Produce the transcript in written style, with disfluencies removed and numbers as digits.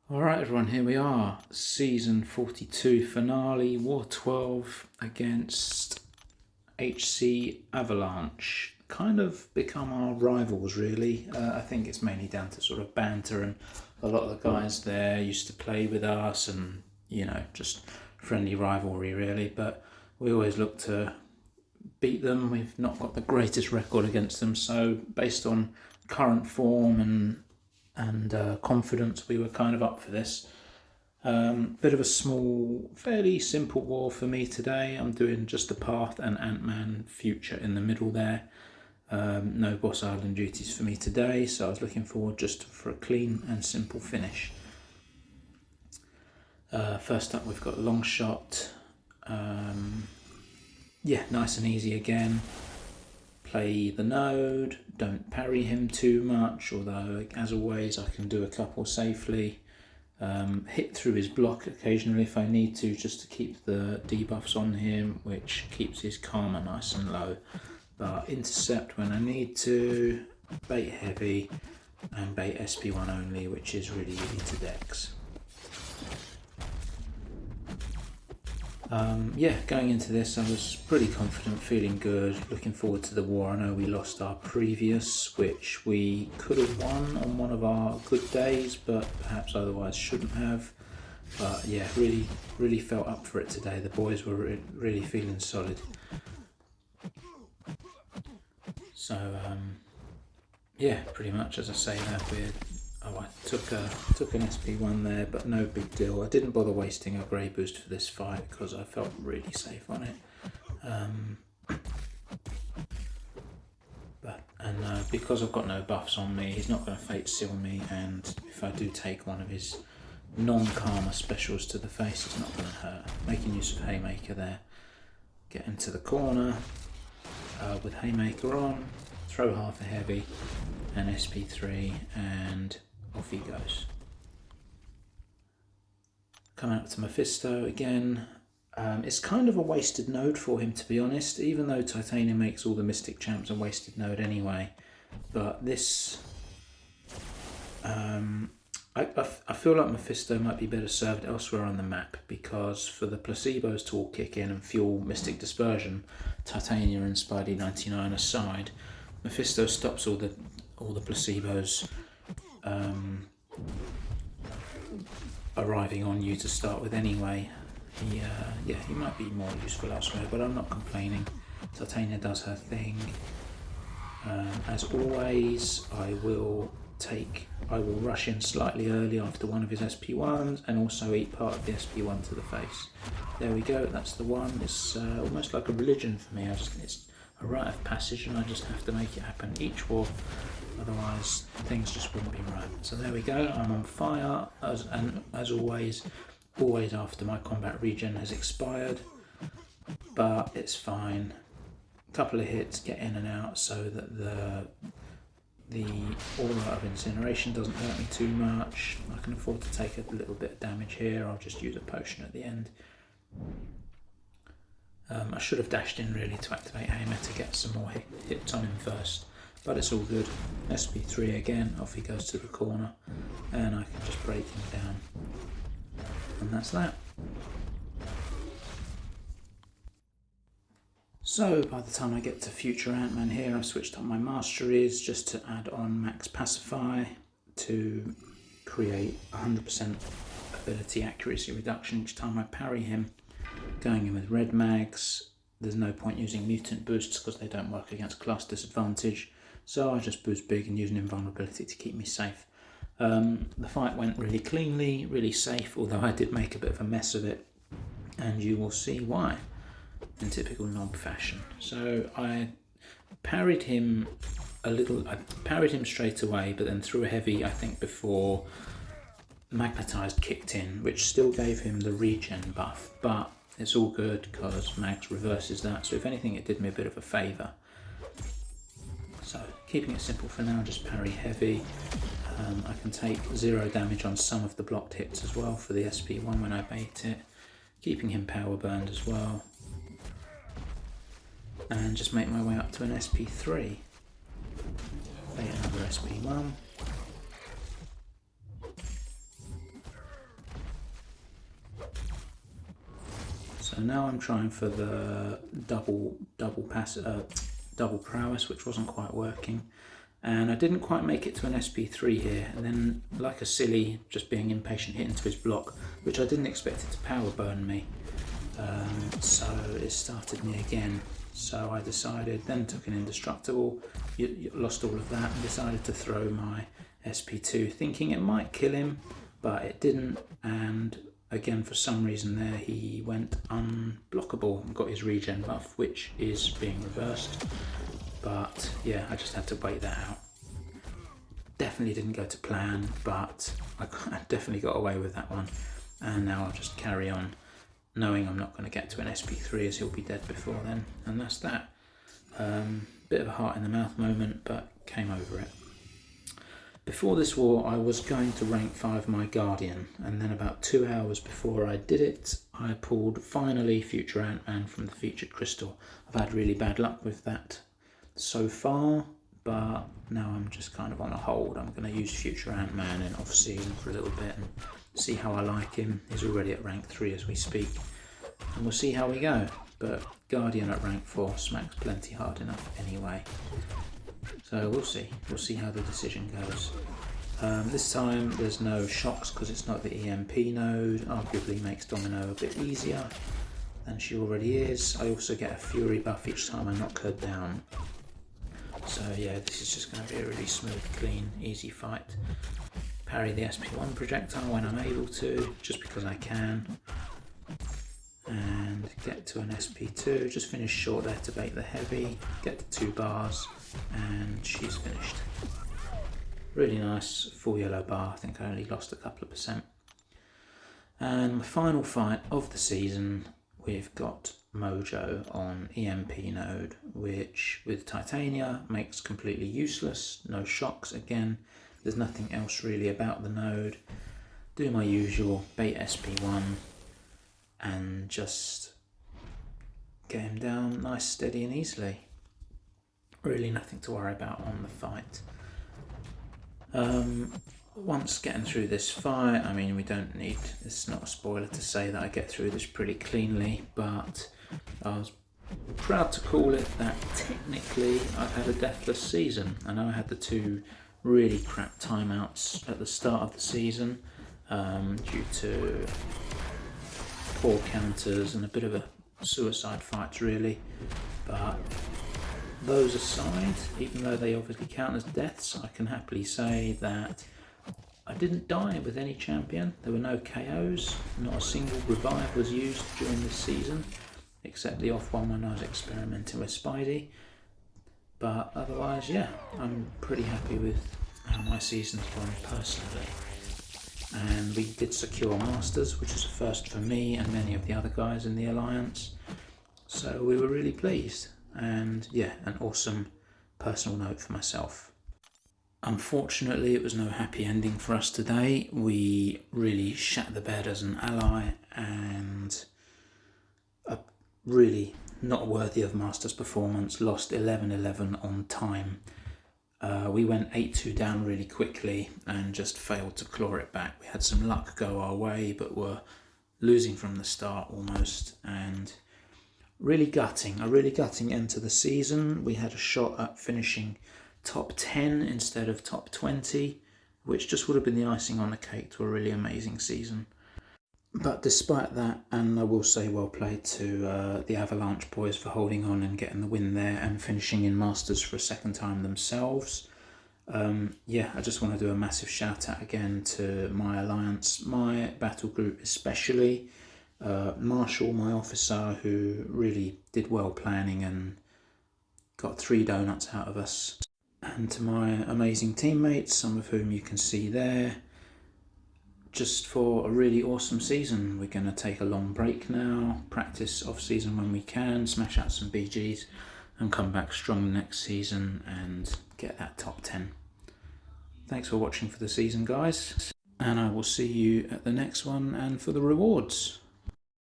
Alright everyone, here we are, Season 42 finale, War 12 against HC Avalanche. Kind of become our rivals really. I think it's mainly down to sort of banter, and a lot of the guys there used to play with us and, you know, just friendly rivalry really, but we always look to beat them. We've not got the greatest record against them, so based on current form and confidence, we were kind of up for this. Bit of a small, fairly simple war for me today. I'm doing just the path and Ant-Man future in the middle there. No boss island duties for me today, so I was looking forward just for a clean and simple finish. First up we've got long shot. Yeah, nice and easy again. Play the node, don't parry him too much, although as always I can do a couple safely. Hit through his block occasionally if I need to, just to keep the debuffs on him, which keeps his karma nice and low. But intercept when I need to, bait heavy, and bait SP1 only, which is really easy to dex. Yeah, going into this I was pretty confident, feeling good, looking forward to the war. I know we lost our previous, which we could have won on one of our good days, but perhaps otherwise shouldn't have. But yeah, really felt up for it today. The boys were really feeling solid. So yeah, pretty much as I say that, I took an SP1 there, but no big deal. I didn't bother wasting a grey boost for this fight because I felt really safe on it. Because I've got no buffs on me, he's not going to fate seal me, and if I do take one of his non-karma specials to the face, it's not going to hurt. Making use of Haymaker there. Get into the corner with Haymaker on, throw half a heavy and SP3, and off he goes. Come out to Mephisto again. It's kind of a wasted node for him, to be honest, even though Titanium makes all the Mystic Champs a wasted node anyway. But this... I feel like Mephisto might be better served elsewhere on the map, because for the placebos to all kick in and fuel Mystic Dispersion, Titania and Spidey 99 aside, Mephisto stops all the placebos arriving on you to start with anyway. He might be more useful elsewhere, but I'm not complaining. Titania does her thing. As always, I will rush in slightly early after one of his SP1s, and also eat part of the SP1 to the face. There we go, that's the one. It's almost like a religion for me. It's a rite of passage, and I just have to make it happen each war, otherwise things just wouldn't be right. So there we go, I'm on fire, as always after my combat regen has expired, but it's fine. A couple of hits, get in and out so that the aura of incineration doesn't hurt me too much. I can afford to take a little bit of damage here. I'll just use a potion at the end. I should have dashed in really to activate Hammer to get some more hits on him first, but it's all good. SP3 again, off he goes to the corner, and I can just break him down. And that's that. So by the time I get to future Ant-Man here, I've switched up my masteries just to add on max pacify to create 100% ability accuracy reduction each time I parry him. Going in with red mags, there's no point using mutant boosts because they don't work against class disadvantage, so I just boost big and use an invulnerability to keep me safe. The fight went really cleanly, really safe, although I did make a bit of a mess of it, and you will see why in typical Nob fashion. So I parried him straight away, but then threw a heavy, I think, before Magnetized kicked in, which still gave him the regen buff, but it's all good because Mags reverses that, so if anything it did me a bit of a favour. So keeping it simple for now, just parry heavy. I can take 0 damage on some of the blocked hits as well for the SP1 when I bait it, keeping him power burned as well, and just make my way up to an SP3. Bait another SP1. So now I'm trying for the double prowess, which wasn't quite working. And I didn't quite make it to an SP3 here, and then like a silly, just being impatient, hit into his block, which I didn't expect it to power burn me. So it started me again. So I decided, then took an indestructible, lost all of that, and decided to throw my SP2, thinking it might kill him, but it didn't. And again, for some reason there, he went unblockable and got his regen buff, which is being reversed. But yeah, I just had to wait that out. Definitely didn't go to plan, but I definitely got away with that one. And now I'll just carry on, knowing I'm not going to get to an SP3 as he'll be dead before then. And that's that. Bit of a heart in the mouth moment, but came over it. Before this war, I was going to rank 5 my Guardian, and then about 2 hours before I did it, I pulled finally Future Ant-Man from the featured crystal. I've had really bad luck with that so far, but now I'm just kind of on a hold. I'm going to use Future Ant-Man in off-season for a little bit and see how I like him. He's already at rank 3 as we speak, and we'll see how we go. But Guardian at rank 4 smacks plenty hard enough anyway. So we'll see how the decision goes. This time there's no shocks because it's not the EMP node. Arguably makes Domino a bit easier than she already is. I also get a Fury buff each time I knock her down. So yeah, this is just going to be a really smooth, clean, easy fight. Parry the SP1 projectile when I'm able to, just because I can. And get to an SP2, just finish short there to bait the heavy, get to 2 bars, and she's finished. Really nice, full yellow bar. I think I only lost a couple of %. And my final fight of the season, we've got Mojo on EMP node, which with Titania makes completely useless. No shocks again. There's nothing else really about the node. Do my usual, bait SP1 and just get him down nice, steady and easily. Really nothing to worry about on the fight. Once getting through this fight, I mean, we don't need, it's not a spoiler to say that I get through this pretty cleanly, but I was proud to call it that technically I've had a deathless season. I know I had the 2 really crap timeouts at the start of the season due to poor counters and a bit of a suicide fight really, but those aside, even though they obviously count as deaths, I can happily say that I didn't die with any champion. There were no KOs, not a single revive was used during this season, except the off one when I was experimenting with Spidey. But otherwise, yeah, I'm pretty happy with how my season's gone personally. And we did secure Masters, which is a first for me and many of the other guys in the Alliance. So we were really pleased. And yeah, an awesome personal note for myself. Unfortunately, it was no happy ending for us today. We really shat the bed as an ally and a really not worthy of Masters performance, lost 11-11 on time. We went 8-2 down really quickly and just failed to claw it back. We had some luck go our way, but were losing from the start almost, and a really gutting end to the season. We had a shot at finishing top 10 instead of top 20, which just would have been the icing on the cake to a really amazing season. But despite that, and I will say well played to the Avalanche boys for holding on and getting the win there and finishing in Masters for a second time themselves. Yeah, I just want to do a massive shout out again to my Alliance, my battle group especially. Marshall, my officer, who really did well planning and got 3 donuts out of us. And to my amazing teammates, some of whom you can see there, just for a really awesome season. We're going to take a long break now, practice off season when we can, smash out some BGs and come back strong next season and get that top 10. Thanks for watching for the season, guys, and I will see you at the next one and for the rewards.